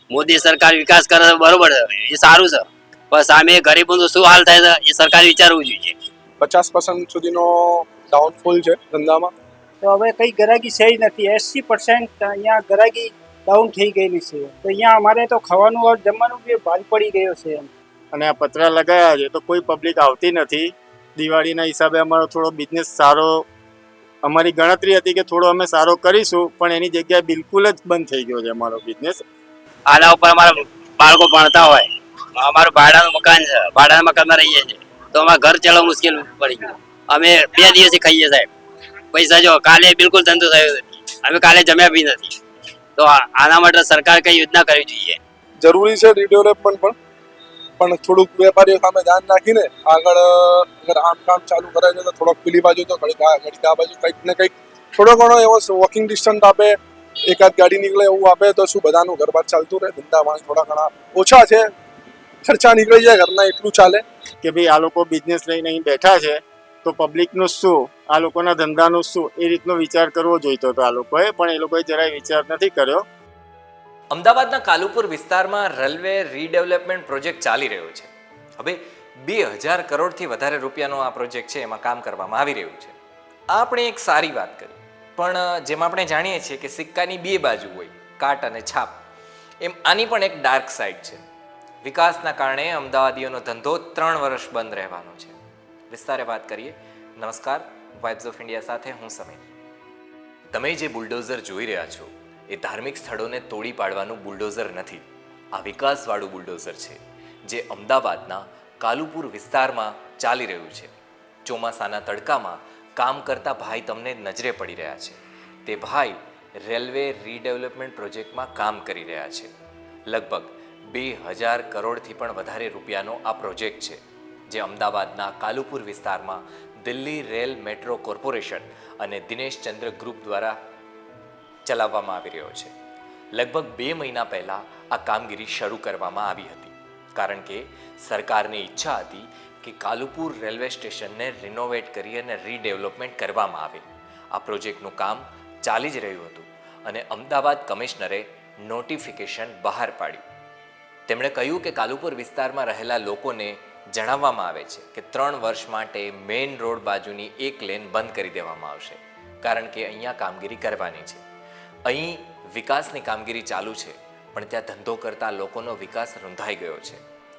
મોદી સરકાર વિકાસ કરે છે બરોબર છે, એ સારું છે, પણ સામે ગરીબોનું શું હાલ થાય છે એ સરકારે વિચારવું જોઈએ. 50% સુધીનો ડાઉનફોલ છે ધંધામાં. તો હવે કઈ ગ્રાહકી છે જ નથી. 80% અહીંયા ગ્રાહકી ડાઉન થઈ ગયેલી છે. તો અહીંયા અમારે તો ખાવાનું और જમવાનું બી ભાર પડી ગયો છે એમ. અને આ પતરા લગાવ્યા છે તો કોઈ પબ્લિક આવતી નથી. દિવાળીના હિસાબે અમારો થોડો બિઝનેસ સારો, અમારી ગણતરી હતી કે થોડો અમે સારો કરીશું, પણ એની જગ્યાએ બિલકુલ જ બંધ થઈ ગયો છે અમારો બિઝનેસ. આના ઉપર અમારા બાળકો ભણતા હોય, અમારું ભાડાનું મકાન છે, ભાડાના મકાનમાં રહીએ છીએ, તો અમારે ઘર ચલાવવું મુશ્કેલ પડી ગયું. અમે 2 દિવસથી ખાઈએ સાહેબ, પૈસા જો કાલે બિલકુલ ધંધો થયો નથી, અમે કાલે જમ્યા બી નથી. તો આના માટે સરકાર કઈ યોજના કરવી જોઈએ. જરૂરી છે રીડેવલપમેન્ટ પણ થોડુંક વેપારીઓ સામે ધ્યાન રાખીને આગળ અગર આમ કામ ચાલુ કરે છે તો થોડોક પેલી બાજુ તો ઘડીક આ બાજુ કંઈક ને કંઈક થોડો ઘણો એવો વોકિંગ ડિસ્ટન્સ આપે, એકાદ ગાડી નીકળે એવું આપે તો શું બધાનું ઘર બાર ચાલતું રહે. ધંધામાં થોડા ઘણા ઓછા છે, ખર્ચા નીકળી જાય ઘરના, એટલું ચાલે. કે ભાઈ આ લોકો બિઝનેસ લઈને અહીં બેઠા છે તો પબ્લિકનું શું, આ લોકોના ધંધાનું શું, એ રીતનો વિચાર કરવો જોઈતો હતો આ લોકોએ, પણ એ લોકોએ જરાય વિચાર નથી કર્યો. અમદાવાદના કાલુપુર વિસ્તારમાં રેલવે રીડેવલપમેન્ટ પ્રોજેક્ટ ચાલી રહ્યો છે. હવે 2000 કરોડથી વધારે રૂપિયાનો આ પ્રોજેક્ટ છે, એમાં કામ કરવામાં આવી રહ્યું છે. આ આપણે એક સારી વાત કરી, પણ જેમ આપણે જાણીએ છીએ કે સિક્કાની 2 બાજુ હોય, કાટ અને છાપ, એમ આની પણ એક ડાર્ક સાઈડ છે. વિકાસના કારણે અમદાવાદીઓનો ધંધો 3 વર્ષ બંધ રહેવાનો છે. વિસ્તારે વાત કરીએ. નમસ્કાર, વાઇબ્સ ઓફ ઇન્ડિયા સાથે હું સમીર. તમે જે બુલડોઝર જોઈ રહ્યા છો એ ધાર્મિક સ્થળોને તોડી પાડવાનું બુલડોઝર નથી. આ વિકાસવાળું બુલડોઝર છે જે અમદાવાદના કાલુપુર વિસ્તારમાં ચાલી રહ્યું છે. ચોમાસાના તડકામાં કામ કરતા ભાઈ તમને નજરે પડી રહ્યા છે. તે ભાઈ રેલવે રીડેવલપમેન્ટ પ્રોજેક્ટમાં કામ કરી રહ્યા છે. લગભગ 2000 કરોડથી પણ વધારે રૂપિયાનો આ પ્રોજેક્ટ છે, જે અમદાવાદના કાલુપુર વિસ્તારમાં દિલ્હી રેલ મેટ્રો કોર્પોરેશન અને દિનેશ ચંદ્ર ગ્રુપ દ્વારા ચલાવવામાં આવી રહ્યો છે. લગભગ 2 મહિના પહેલા આ કામગીરી શરૂ કરવામાં આવી હતી, કારણ કે સરકારની ઈચ્છા હતી કે કાલુપુર રેલવે સ્ટેશનને રિનોવેટ કરી અને રીડેવલપમેન્ટ કરવામાં આવે. આ પ્રોજેક્ટનું કામ ચાલી જ રહ્યું હતું અને અમદાવાદ કમિશનરે નોટિફિકેશન બહાર પાડ્યું. તેમણે કહ્યું કે કાલુપુર વિસ્તારમાં રહેલા લોકોને જણાવવામાં આવે છે કે 3 વર્ષ માટે મેઇન રોડ બાજુની એક લેન બંધ કરી દેવામાં આવશે, કારણ કે અહીંયા કામગીરી કરવાની છે. અહીં વિકાસની કામગીરી ચાલુ છે, પણ ત્યાં ધંધો કરતા લોકોનો વિકાસ રૂંધાઈ ગયો છે.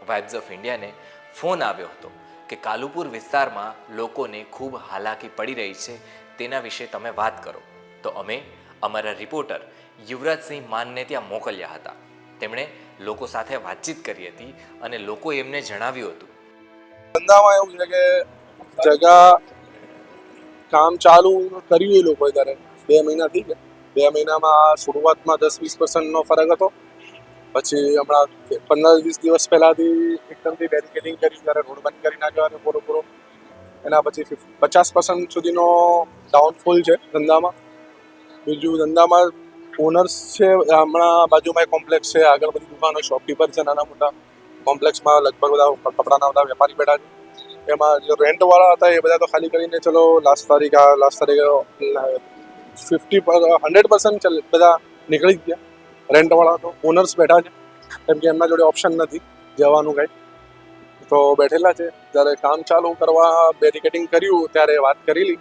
વાઇબ્સ ઓફ ઇન્ડિયાને ફોન આવ્યો હતો કે કાલુપુર વિસ્તારમાં લોકોને ખૂબ હાલાકી પડી રહી છે, તેના વિશે તમે વાત કરો. તો અમે અમારા રિપોર્ટર યુવરાજસિંહ માનને ત્યાં મોકલ્યા હતા. તેમણે લોકો સાથે વાતચીત કરી હતી અને લોકો એમને જણાવ્યું હતું. ધંધામાં એવું છે કે જગા કામ ચાલુ કર્યું એ લોકોએ ત્યારે 2 મહિના થઈ ગયા. 2 મહિનામાં શરૂઆતમાં 10-20% ફરક હતો. પછી હમણાં 15-20 દિવસ પહેલાથી એકદમથી બેરિકેડિંગ કરી, ત્યારે રોડ બંધ કરી નાખ્યો અને પૂરો એના પછી 50% સુધીનો ડાઉનફોલ છે ધંધામાં. બીજું ધંધામાં ઓનર્સ છે, હમણાં બાજુમાં કોમ્પ્લેક્સ છે, આગળ બધી દુકાનો, શોપકીપર છે, નાના મોટા કોમ્પ્લેક્સમાં લગભગ બધા કપડાના બધા વેપારી બેઠા છે. એમાં જે રેન્ટવાળા હતા એ બધા તો ખાલી કરીને ચલો લાસ્ટ તારીખે 100% બધા નીકળી જ ગયા. રેન્ટવાળા તો ઓનર્સ બેઠા છે, કેમ કે એમના જોડે ઓપ્શન નથી જવાનું કાંઈ, તો બેઠેલા છે. જ્યારે કામ ચાલુ કરવા બેરિકેડિંગ કર્યું ત્યારે વાત કરેલી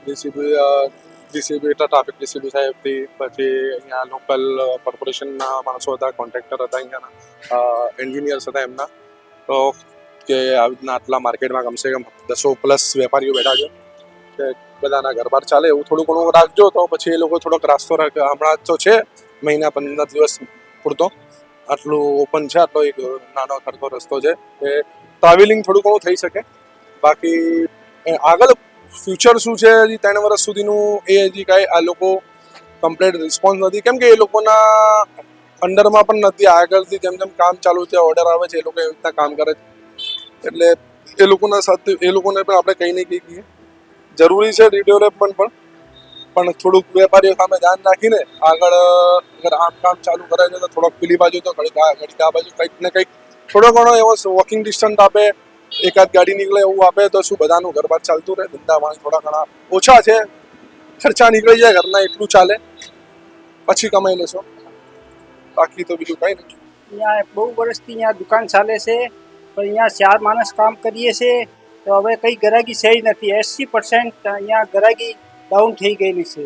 ડીસીબી ટ્રાફિક ડીસીબી સાહેબથી, પછી અહીંયા લોકલ કોર્પોરેશનના માણસો હતા, કોન્ટ્રાક્ટર હતા, અહીંયાના એન્જિનિયર્સ હતા એમના, તો કે આવી રીતના આટલા માર્કેટમાં કમસે કમ 200+ વેપારીઓ બેઠા છે, કે બધાના ઘર બાર ચાલે એવું થોડું ઘણું રાખજો. તો પછી એ લોકો થોડોક રાસ્તો રાખે. હમણાં તો છે મહિના 15 દિવસ પૂરતો આટલું ઓપન છે, આટલો એક નાનો ખડકો રસ્તો છે કે ટ્રાવેલિંગ થોડું ઘણું થઈ શકે. બાકી આગળ ફ્યુચર શું છે, હજી 3 વર્ષ સુધીનું એ હજી કાંઈ આ લોકો કમ્પ્લીટ રિસ્પોન્સ નથી, કેમ કે એ લોકોના અંડરમાં પણ નથી. આગળથી જેમ જેમ કામ ચાલુ છે, ઓર્ડર આવે છે, એ લોકો એવી રીતના કામ કરે છે. એટલે એ લોકોના સાથે એ લોકોને પણ આપણે કંઈ નહીં કહીએ. જરૂરી છે રીડેવલપમેન્ટ પણ થોડુંક વેપારીઓ સામે ધ્યાન રાખીને આગળ અગર આમ કામ ચાલુ કરે છે તો થોડોક પેલી બાજુ તો ઘડીક આ બાજુ કંઈક ને કંઈક થોડો ઘણો એવો વોકિંગ ડિસ્ટન્સ આપે, એકાદ ગાડી નીકળે એવું આપે તો શું બધાનું ઘર બાર ચાલતું રહે. ધંધામાં થોડા ઘણા ઓછા છે, ખર્ચા નીકળી જાય ઘરના, એટલું ચાલે, પછી કમાઈ લેશો. બાકી તો બીજું કંઈ નથી. અહીંયા બહુ વર્ષથી અહીંયા દુકાન ચાલે છે પણ અહીંયા 4 માણસ કામ કરીએ છે તો હવે કંઈ ગ્રાહકી છે જ નથી. 80% અહીંયા ગ્રાહકી ડાઉન થઈ ગયેલી છે.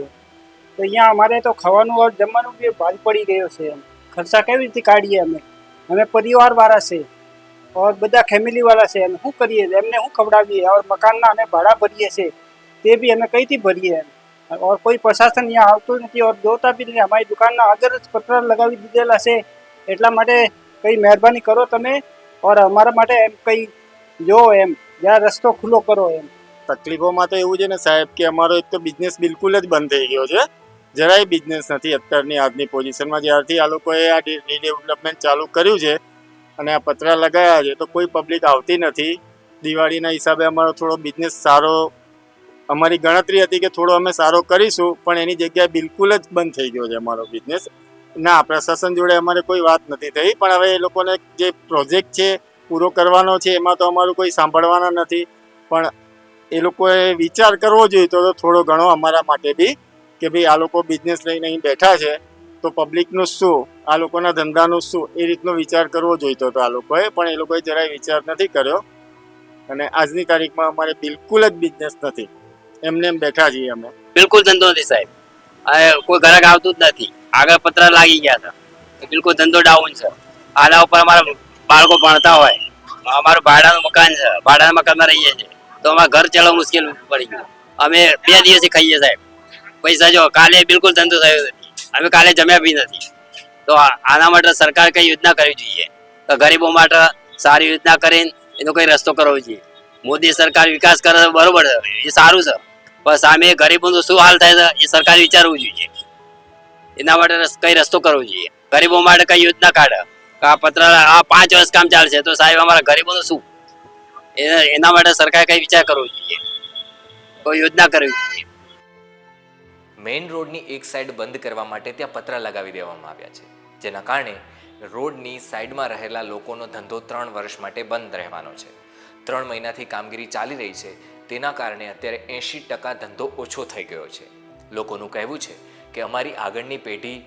તો અહીંયા અમારે તો ખાવાનું और જમવાનું બી ભારે પડી ગયો છે. ખર્ચા કેવી રીતે કાઢીએ અમે પરિવારવાળા છે और બધા ફેમિલીવાળા છે. અમે શું કરીએ, એમને શું ખવડાવીએ? और મકાનના અમે ભાડા ભરીએ છીએ તે બી અમે કઈથી ભરીએ? और કોઈ પ્રશાસન અહીંયા આવતું નથી और જોતા બી નથી. અમારી દુકાનના આગળ જ પત્ર લગાવી દીધેલા છે. એટલા માટે કંઈ મહેરબાની કરો તમે और અમારા માટે એમ કંઈ જો એમ જ્યાં રસ્તો ખુલ્લો કરો એમ. તકલીફોમાં તો એવું છે ને સાહેબ કે અમારો એક તો બિઝનેસ બિલકુલ જ બંધ થઈ ગયો છે. જરાય બિઝનેસ નથી અત્યારની આજની પોઝિશનમાં. જ્યારથી આ લોકોએ આ રીડેવલપમેન્ટ ચાલુ કર્યું છે અને આ પતરા લગાવ્યા છે તો કોઈ પબ્લિક આવતી નથી. દિવાળીના હિસાબે અમારો થોડો બિઝનેસ સારો, અમારી ગણતરી હતી કે થોડો અમે સારો કરીશું, પણ એની જગ્યાએ બિલકુલ જ બંધ થઈ ગયો છે અમારો બિઝનેસ. ના, પ્રશાસન જોડે અમારે કોઈ વાત નથી થઈ, પણ હવે એ લોકોને જે પ્રોજેક્ટ છે પૂરો કરવાનો છે એમાં તો અમારું કોઈ સાંભળવાના નથી. પણ એ લોકોએ વિચાર કરવો જોઈએ તો થોડો ઘણો અમારા માટે બી કે ભાઈ આ લોકો બિઝનેસ લઈને અહીં બેઠા છે તો પબ્લિકનું શું, આ લોકોના ધંધાનું શું, એ રીતનો વિચાર કરવો જોઈતો હતો આ લોકોએ, પણ એ લોકોએ જરાય વિચાર નથી કર્યો. અને આજની તારીખમાં અમારે બિલકુલ જ બિઝનેસ નથી, એમને એમ બેઠા છીએ અમે. બિલકુલ ધંધો નથી સાહેબ. કોઈ ગ્રાહક આવતું જ નથી. આગળ પતરા લાગી ગયા હતા. બિલકુલ ધંધો ડાઉન છે. આના ઉપર અમારા બાળકો ભણતા હોય, અમારું ભાડાનું મકાન છે, ભાડાના મકાનમાં રહીએ છીએ તો અમારે ઘર ચલાવવું મુશ્કેલ પડી ગયું. અમે 2 દિવસથી ખાઈએ સાહેબ. પૈસા જો કાલે બિલકુલ ધંધો થયો નથી. અમે કાલે જમ્યા બી નથી. તો આના માટે સરકાર કઈ યોજના કરવી જોઈએ તો ગરીબો માટે સારી યોજના કરીને એનો કઈ રસ્તો કરવો જોઈએ. મોદી સરકાર વિકાસ કરે છે બરોબર છે, એ સારું છે, પણ સામે ગરીબોનો શું હાલ થાય છે એ સરકારે વિચારવું જોઈએ. એના માટે કઈ રસ્તો કરવો જોઈએ. ગરીબો માટે કઈ યોજના કાઢે. આ પત્ર આ 5 વર્ષ કામ ચાલશે તો સાહેબ અમારા ગરીબોનું શું? એના માટે સરકારે કઈ વિચાર કરવો જોઈએ, કોઈ યોજના કરવી જોઈએ. મેઇન રોડની એક સાઈડ બંધ કરવા માટે ત્યાં પતરા લગાવી દેવામાં આવ્યા છે, જેના કારણે રોડની સાઈડમાં રહેલા લોકોનો ધંધો 3 વર્ષ માટે બંધ રહેવાનો છે. 3 મહિનાથી કામગીરી ચાલી રહી છે, તેના કારણે અત્યારે 80% ધંધો ઓછો થઈ ગયો છે. લોકોનું કહેવું છે કે અમારી આગળની પેઢી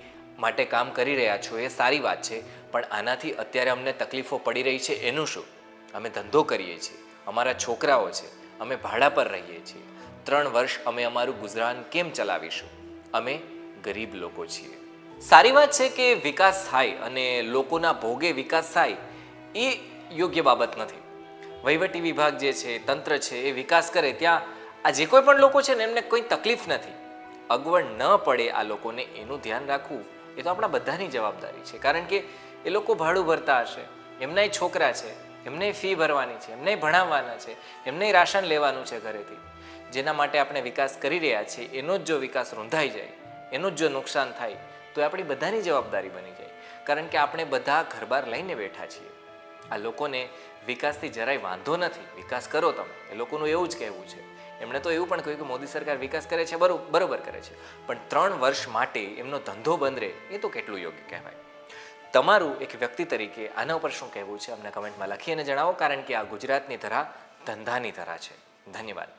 માટે કામ કરી રહ્યા છો એ સારી વાત છે, પણ આનાથી અત્યારે અમને તકલીફો પડી રહી છે એનું શું? અમે ધંધો કરીએ છીએ, અમારા છોકરાઓ છે, અમે ભાડા પર રહીએ છીએ. 3 વર્ષ અમે અમારું ગુજરાન કેમ ચલાવીશું? અમે ગરીબ લોકો છીએ. સારી વાત છે કે વિકાસ થાય અને લોકોના ભોગે વિકાસ થાય એ યોગ્ય બાબત નથી. વહીવટી વિભાગ જે છે, તંત્ર છે, એ વિકાસ કરે ત્યાં આ જે કોઈ પણ લોકો છે ને એમને કોઈ તકલીફ નથી. અગવડ ન પડે આ લોકોને એનું ધ્યાન રાખવું એ તો આપણા બધાની જવાબદારી છે. કારણ કે એ લોકો ભાડું ભરતા હશે, એમનાય છોકરા છે, એમને ફી ભરવાની છે, એમને ભણાવવાના છે, એમને રાશન લેવાનું છે ઘરેથી. જેના માટે આપણે વિકાસ કરી રહ્યા છીએ એનો જ જો વિકાસ રૂંધાઈ જાય, એનું જ જો નુકસાન થાય તો એ આપણી બધાની જવાબદારી બની જાય. કારણ કે આપણે બધા ઘરબાર લઈને બેઠા છીએ. આ લોકોને વિકાસથી જરાય વાંધો નથી, વિકાસ કરો તમે, એ લોકોનું એવું જ કહેવું છે. એમણે તો એવું પણ કહ્યું કે મોદી સરકાર વિકાસ કરે છે, બરોબર કરે છે, પણ 3 વર્ષ માટે એમનો ધંધો બંધ રહે એ તો કેટલું યોગ્ય કહેવાય. તમારું એક વ્યક્તિ તરીકે આના ઉપર શું કહેવું છે અમને કમેન્ટમાં લખી અને જણાવો, કારણ કે આ ગુજરાતની ધરા ધંધાની ધરા છે. ધન્યવાદ.